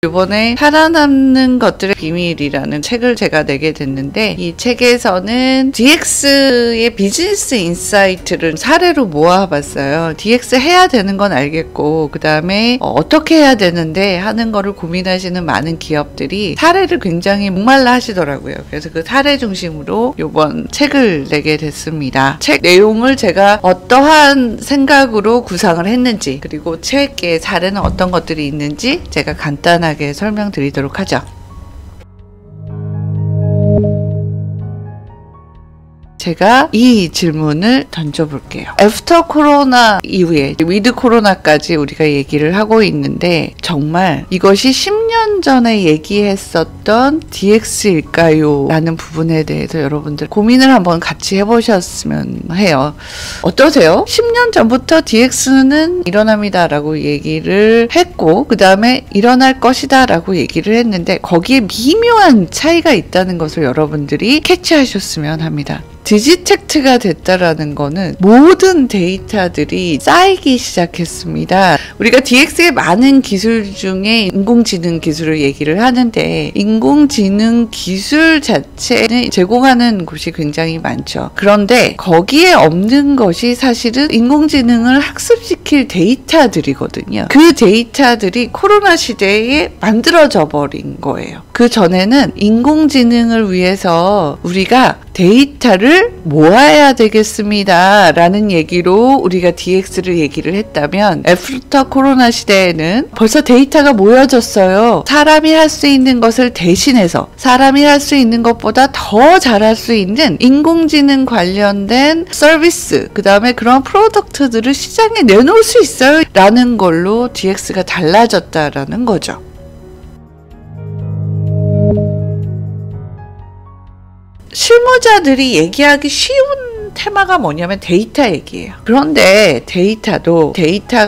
이번에 살아남는 것들의 비밀이라는 책을 제가 내게 됐는데, 이 책에서는 DX의 비즈니스 인사이트를 사례로 모아봤어요. DX 해야 되는 건 알겠고, 그 다음에 어떻게 해야 되는데 하는 거를 고민하시는 많은 기업들이 사례를 굉장히 목말라 하시더라고요. 그래서 그 사례 중심으로 이번 책을 내게 됐습니다. 책 내용을 제가 어떠한 생각으로 구상을 했는지, 그리고 책의 사례는 어떤 것들이 있는지 제가 간단하게 설명드리도록 하죠. 제가 이 질문을 던져볼게요. 애프터 코로나 이후에 위드 코로나까지 우리가 얘기를 하고 있는데, 정말 이것이 10년 전에 얘기했었던 DX일까요? 라는 부분에 대해서 여러분들 고민을 한번 같이 해보셨으면 해요. 어떠세요? 10년 전부터 DX는 일어납니다 라고 얘기를 했고, 그 다음에 일어날 것이다 라고 얘기를 했는데, 거기에 미묘한 차이가 있다는 것을 여러분들이 캐치하셨으면 합니다. 디지텍트가 됐다라는 거는 모든 데이터들이 쌓이기 시작했습니다. 우리가 DX의 많은 기술 중에 인공지능 기술을 얘기를 하는데, 인공지능 기술 자체는 제공하는 곳이 굉장히 많죠. 그런데 거기에 없는 것이 사실은 인공지능을 학습시킬 데이터들이거든요. 그 데이터들이 코로나 시대에 만들어져 버린 거예요. 그 전에는 인공지능을 위해서 우리가 데이터를 모아야 되겠습니다 라는 얘기로 우리가 DX를 얘기를 했다면, 애프터 코로나 시대에는 벌써 데이터가 모여졌어요. 사람이 할 수 있는 것을 대신해서, 사람이 할 수 있는 것보다 더 잘할 수 있는 인공지능 관련된 서비스, 그 다음에 그런 프로덕트들을 시장에 내놓을 수 있어요 라는 걸로 DX가 달라졌다라는 거죠. 실무자들이 얘기하기 쉬운 테마가 뭐냐면 데이터 얘기예요. 그런데 데이터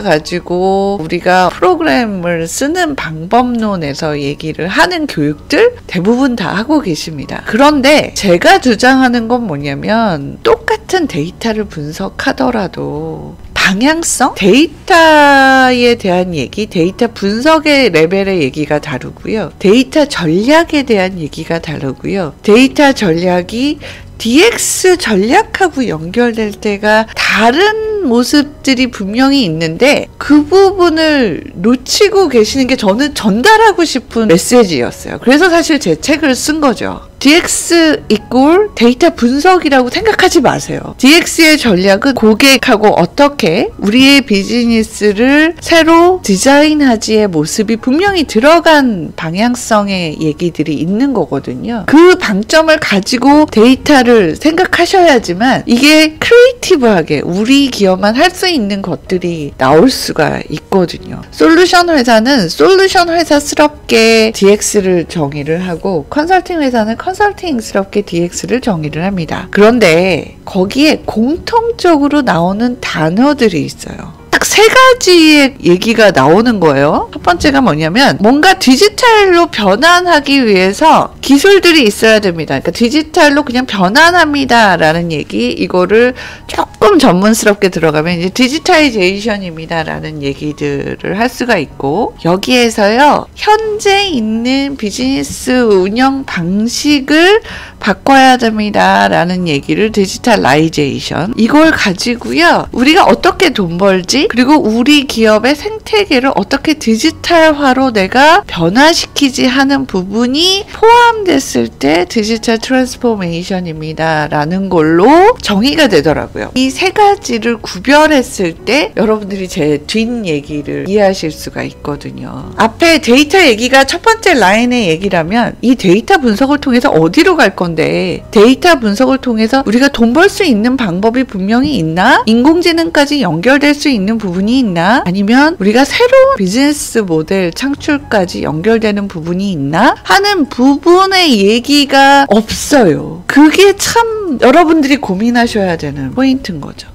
가지고 우리가 프로그램을 쓰는 방법론에서 얘기를 하는 교육들 대부분 다 하고 계십니다. 그런데 제가 주장하는 건 뭐냐면, 똑같은 데이터를 분석하더라도 방향성? 데이터에 대한 얘기, 데이터 분석의 레벨의 얘기가 다르고요. 데이터 전략에 대한 얘기가 다르고요. 데이터 전략이 DX 전략하고 연결될 때가 다른 모습들이 분명히 있는데, 그 부분을 놓치고 계시는 게 저는 전달하고 싶은 메시지였어요. 그래서 사실 제 책을 쓴 거죠. DX 이꼴 데이터 분석이라고 생각하지 마세요. DX의 전략은 고객하고 어떻게 우리의 비즈니스를 새로 디자인하지의 모습이 분명히 들어간 방향성의 얘기들이 있는 거거든요. 그 방점을 가지고 데이터를 생각하셔야지만 이게 크리에이티브하게 우리 기업만 할 수 있는 것들이 나올 수가 있거든요. 솔루션 회사는 솔루션 회사스럽게 DX를 정의를 하고, 컨설팅 회사는 컨설팅스럽게 DX를 정의를 합니다. 그런데 거기에 공통적으로 나오는 단어들이 있어요. 딱 세 가지의 얘기가 나오는 거예요. 첫 번째가 뭐냐면, 뭔가 디지털로 변환하기 위해서 기술들이 있어야 됩니다. 그러니까 디지털로 그냥 변환합니다 라는 얘기, 이거를 조금 전문스럽게 들어가면 이제 디지털이제이션입니다 라는 얘기들을 할 수가 있고, 여기에서요 현재 있는 비즈니스 운영 방식을 바꿔야 됩니다 라는 얘기를 디지털라이제이션, 이걸 가지고요 우리가 어떻게 돈 벌지, 그리고 우리 기업의 생태계를 어떻게 디지털화로 내가 변화시키지 하는 부분이 포함됐을 때 디지털 트랜스포메이션입니다 라는 걸로 정의가 되더라고요. 이 세 가지를 구별했을 때 여러분들이 제 뒷얘기를 이해하실 수가 있거든요. 앞에 데이터 얘기가 첫 번째 라인의 얘기라면, 이 데이터 분석을 통해서 어디로 갈 건데, 데이터 분석을 통해서 우리가 돈 벌 수 있는 방법이 분명히 있나? 인공지능까지 연결될 수 있는 부분이 있나? 아니면 우리가 새로운 비즈니스 모델 창출까지 연결되는 부분이 있나? 하는 부분의 얘기가 없어요. 그게 참 여러분들이 고민하셔야 되는 포인트인 거죠.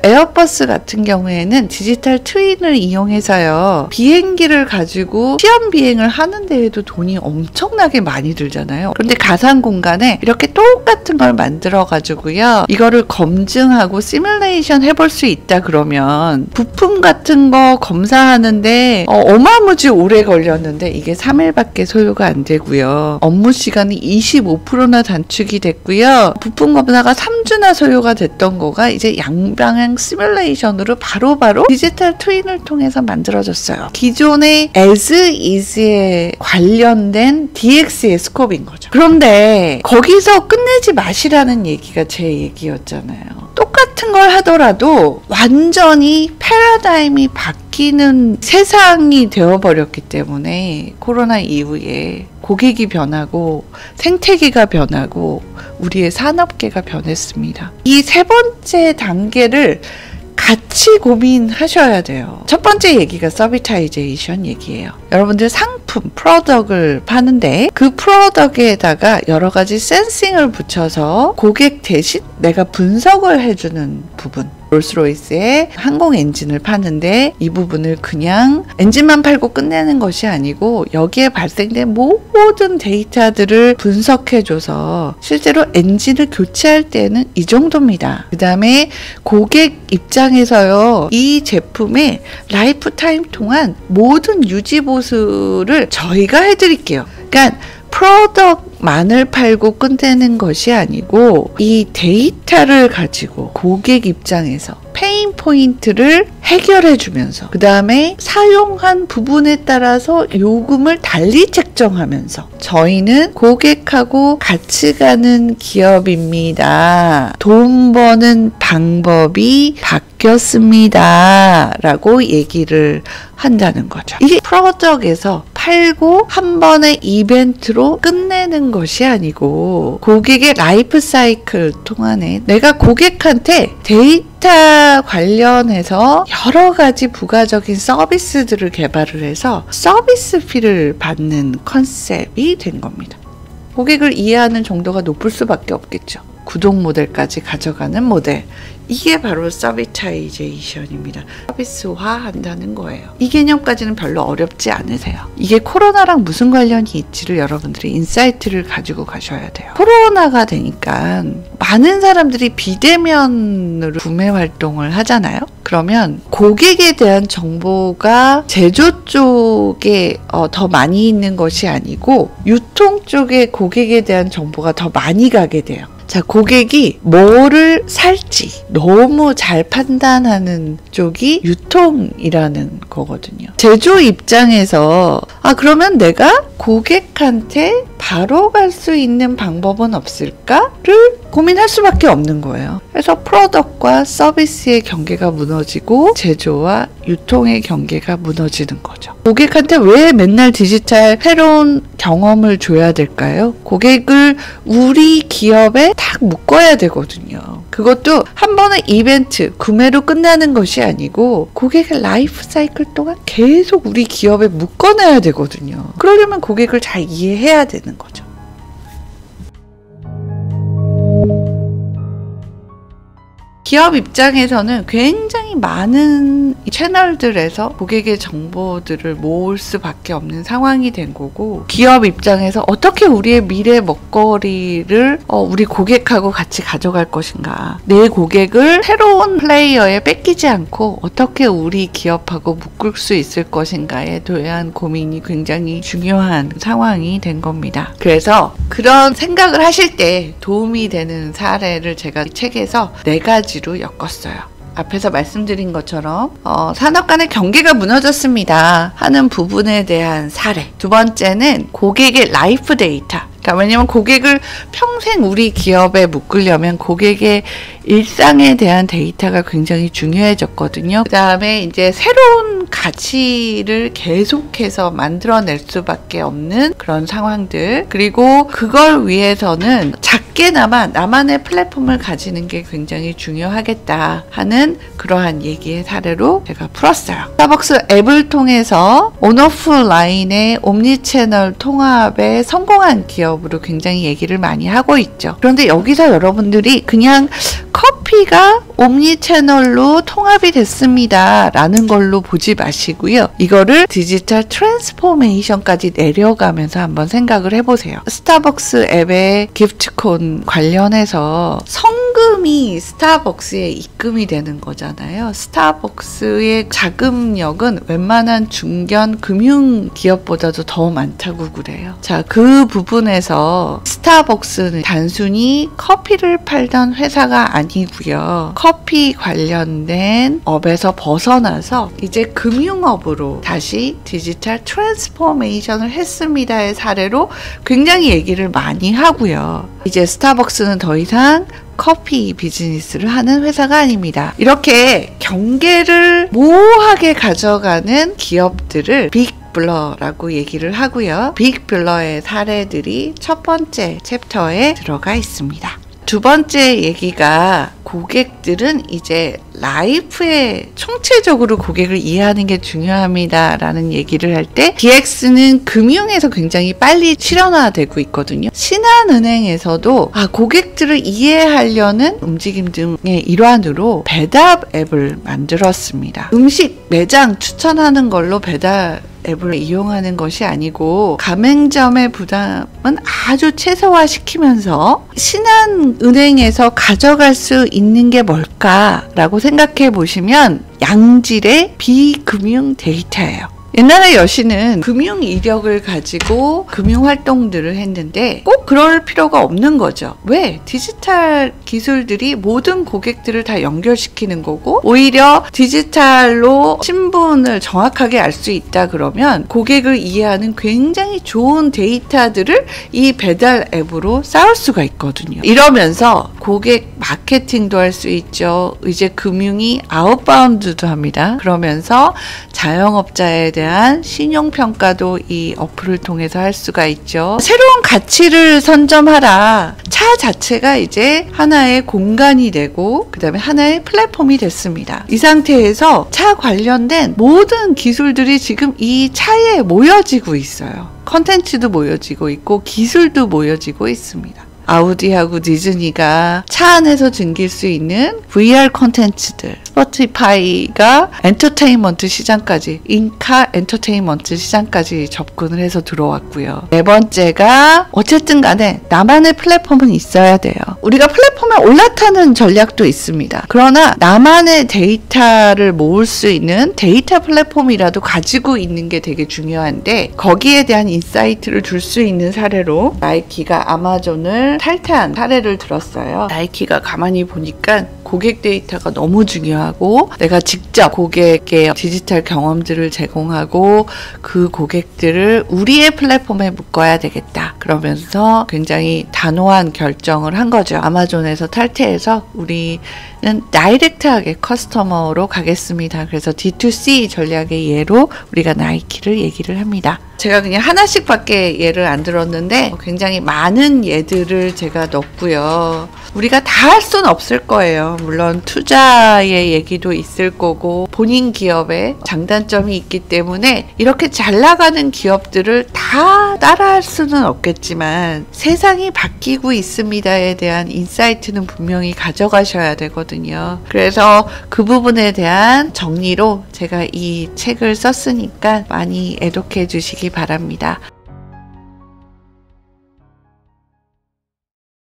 에어버스 같은 경우에는 디지털 트윈을 이용해서요 비행기를 가지고 시험 비행을 하는 데에도 돈이 엄청나게 많이 들잖아요. 그런데 가상 공간에 이렇게 똑같은 걸 만들어 가지고요 이거를 검증하고 시뮬레이션 시뮬레이션 해볼 수 있다 그러면 부품 같은 거 검사하는데 어마무지 오래 걸렸는데 이게 3일밖에 소요가 안 되고요. 업무 시간이 25%나 단축이 됐고요. 부품 검사가 3주나 소요가 됐던 거가 이제 양방향 시뮬레이션으로 바로바로 디지털 트윈을 통해서 만들어졌어요. 기존의 as is에 관련된 DX의 스코프인 거죠. 그런데 거기서 끝내지 마시라는 얘기가 제 얘기였잖아요. 똑같은 걸 하더라도 완전히 패러다임이 바뀌는 세상이 되어버렸기 때문에 코로나 이후에 고객이 변하고 생태계가 변하고 우리의 산업계가 변했습니다. 이 세 번째 단계를 같이 고민하셔야 돼요. 첫 번째 얘기가 서비타이제이션 얘기예요. 여러분들 상품, 프로덕을 파는데 그 프로덕에다가 여러 가지 센싱을 붙여서 고객 대신 내가 분석을 해주는 부분. 롤스로이스의 항공 엔진을 파는데 이 부분을 그냥 엔진만 팔고 끝내는 것이 아니고 여기에 발생된 모든 데이터들을 분석해줘서 실제로 엔진을 교체할 때는 이 정도입니다. 그 다음에 고객 입장에서요, 이 제품의 라이프 타임 동안 모든 유지 보수를 저희가 해드릴게요. 그러니까 프로덕만을 팔고 끝내는 것이 아니고 이 데이터를 가지고 고객 입장에서 페인 포인트를 해결해 주면서 그 다음에 사용한 부분에 따라서 요금을 달리 책정하면서 저희는 고객하고 같이 가는 기업입니다. 돈 버는 방법이 바뀌었습니다. 라고 얘기를 한다는 거죠. 이게 프로덕에서 팔고 한 번의 이벤트로 끝내는 것이 아니고 고객의 라이프 사이클 동안에 내가 고객한테 데이터 관련해서 여러 가지 부가적인 서비스들을 개발을 해서 서비스 피를 받는 컨셉이 된 겁니다. 고객을 이해하는 정도가 높을 수밖에 없겠죠. 구독 모델까지 가져가는 모델. 이게 바로 서비타이제이션입니다. 서비스화 한다는 거예요. 이 개념까지는 별로 어렵지 않으세요. 이게 코로나랑 무슨 관련이 있지를 여러분들이 인사이트를 가지고 가셔야 돼요. 코로나가 되니까 많은 사람들이 비대면으로 구매 활동을 하잖아요. 그러면 고객에 대한 정보가 제조 쪽에 더 많이 있는 것이 아니고 유통 쪽에 고객에 대한 정보가 더 많이 가게 돼요. 자, 고객이 뭐를 살지 너무 잘 판단하는 쪽이 유통이라는 거거든요. 제조 입장에서 그러면 내가 고객한테 바로 갈 수 있는 방법은 없을까를 고민할 수밖에 없는 거예요. 그래서 프로덕트와 서비스의 경계가 무너지고 제조와 유통의 경계가 무너지는 거죠. 고객한테 왜 맨날 디지털 새로운 경험을 줘야 될까요? 고객을 우리 기업에 딱 묶어야 되거든요. 그것도 한 번의 이벤트, 구매로 끝나는 것이 아니고 고객의 라이프 사이클 동안 계속 우리 기업에 묶어놔야 되거든요. 그러려면 고객을 잘 이해해야 되는 거죠. 기업 입장에서는 굉장히 많은 채널들에서 고객의 정보들을 모을 수밖에 없는 상황이 된 거고, 기업 입장에서 어떻게 우리의 미래 먹거리를 우리 고객하고 같이 가져갈 것인가, 내 고객을 새로운 플레이어에 뺏기지 않고 어떻게 우리 기업하고 묶을 수 있을 것인가에 대한 고민이 굉장히 중요한 상황이 된 겁니다. 그래서 그런 생각을 하실 때 도움이 되는 사례를 제가 이 책에서 4가지로 엮었어요. 앞에서 말씀드린 것처럼 산업 간의 경계가 무너졌습니다 하는 부분에 대한 사례. 두 번째는 고객의 라이프 데이터. 그러니까 왜냐면 고객을 평생 우리 기업에 묶으려면 고객의 일상에 대한 데이터가 굉장히 중요해졌거든요. 그 다음에 이제 새로운 가치를 계속해서 만들어낼 수밖에 없는 그런 상황들. 그리고 그걸 위해서는 작게나마 나만의 플랫폼을 가지는 게 굉장히 중요하겠다 하는 그러한 얘기의 사례로 제가 풀었어요. 스타벅스 앱을 통해서 온오프라인의 옴니채널 통합에 성공한 기업으로 굉장히 얘기를 많이 하고 있죠. 그런데 여기서 여러분들이 그냥 커피가 옴니 채널로 통합이 됐습니다 라는 걸로 보지 마시고요. 이거를 디지털 트랜스포메이션까지 내려가면서 한번 생각을 해보세요. 스타벅스 앱의 기프트콘 관련해서 성금이 스타벅스에 입금이 되는 거잖아요. 스타벅스의 자금력은 웬만한 중견 금융 기업보다도 더 많다고 그래요. 자, 그 부분에서 스타벅스는 단순히 커피를 팔던 회사가 아니고요. 커피 관련된 업에서 벗어나서 이제 금융업으로 다시 디지털 트랜스포메이션을 했습니다의 사례로 굉장히 얘기를 많이 하고요. 이제 스타벅스는 더 이상 커피 비즈니스를 하는 회사가 아닙니다. 이렇게 경계를 모호하게 가져가는 기업들을 빅블러라고 얘기를 하고요. 빅블러의 사례들이 첫 번째 챕터에 들어가 있습니다. 두 번째 얘기가 고객들은 이제 라이프에 총체적으로 고객을 이해하는 게 중요합니다 라는 얘기를 할 때 DX는 금융에서 굉장히 빨리 실현화되고 있거든요. 신한은행에서도 고객들을 이해하려는 움직임 등의 일환으로 배달 앱을 만들었습니다. 음식 매장 추천하는 걸로 배달 앱을 이용하는 것이 아니고 가맹점의 부담은 아주 최소화시키면서 신한은행에서 가져갈 수 있는 게 뭘까라고 생각해 보시면 양질의 비금융 데이터예요. 옛날에 여신은 금융 이력을 가지고 금융 활동들을 했는데 꼭 그럴 필요가 없는 거죠. 왜? 디지털 기술들이 모든 고객들을 다 연결시키는 거고 오히려 디지털로 신분을 정확하게 알 수 있다 그러면 고객을 이해하는 굉장히 좋은 데이터들을 이 배달 앱으로 쌓을 수가 있거든요. 이러면서 고객 마케팅도 할 수 있죠. 이제 금융이 아웃바운드도 합니다. 그러면서 자영업자에 대한 신용평가도 이 어플을 통해서 할 수가 있죠. 새로운 가치를 선점하라. 차 자체가 이제 하나의 공간이 되고 그 다음에 하나의 플랫폼이 됐습니다. 이 상태에서 차 관련된 모든 기술들이 지금 이 차에 모여지고 있어요. 컨텐츠도 모여지고 있고 기술도 모여지고 있습니다. 아우디하고 디즈니가 차 안에서 즐길 수 있는 VR 콘텐츠들, 스포티파이가 엔터테인먼트 시장까지, 인카 엔터테인먼트 시장까지 접근을 해서 들어왔고요. 네 번째가 어쨌든 간에 나만의 플랫폼은 있어야 돼요. 우리가 플랫폼에 올라타는 전략도 있습니다. 그러나 나만의 데이터를 모을 수 있는 데이터 플랫폼이라도 가지고 있는 게 되게 중요한데 거기에 대한 인사이트를 줄 수 있는 사례로 나이키가 아마존을 탈퇴한 사례를 들었어요. 나이키가 가만히 보니까 고객 데이터가 너무 중요하고 내가 직접 고객의 디지털 경험들을 제공하고 그 고객들을 우리의 플랫폼에 묶어야 되겠다. 그러면서 굉장히 단호한 결정을 한 거죠. 아마존에서 탈퇴해서 우리는 다이렉트하게 커스터머로 가겠습니다. 그래서 D2C 전략의 예로 우리가 나이키를 얘기를 합니다. 제가 그냥 하나씩 밖에 예를 안 들었는데 굉장히 많은 예들을 제가 넣었고요. 우리가 다 할 수는 없을 거예요. 물론 투자의 얘기도 있을 거고 본인 기업에 장단점이 있기 때문에 이렇게 잘 나가는 기업들을 다 따라할 수는 없겠지만 세상이 바뀌고 있습니다에 대한 인사이트는 분명히 가져가셔야 되거든요. 그래서 그 부분에 대한 정리로 제가 이 책을 썼으니까 많이 애독해 주시기 바랍니다.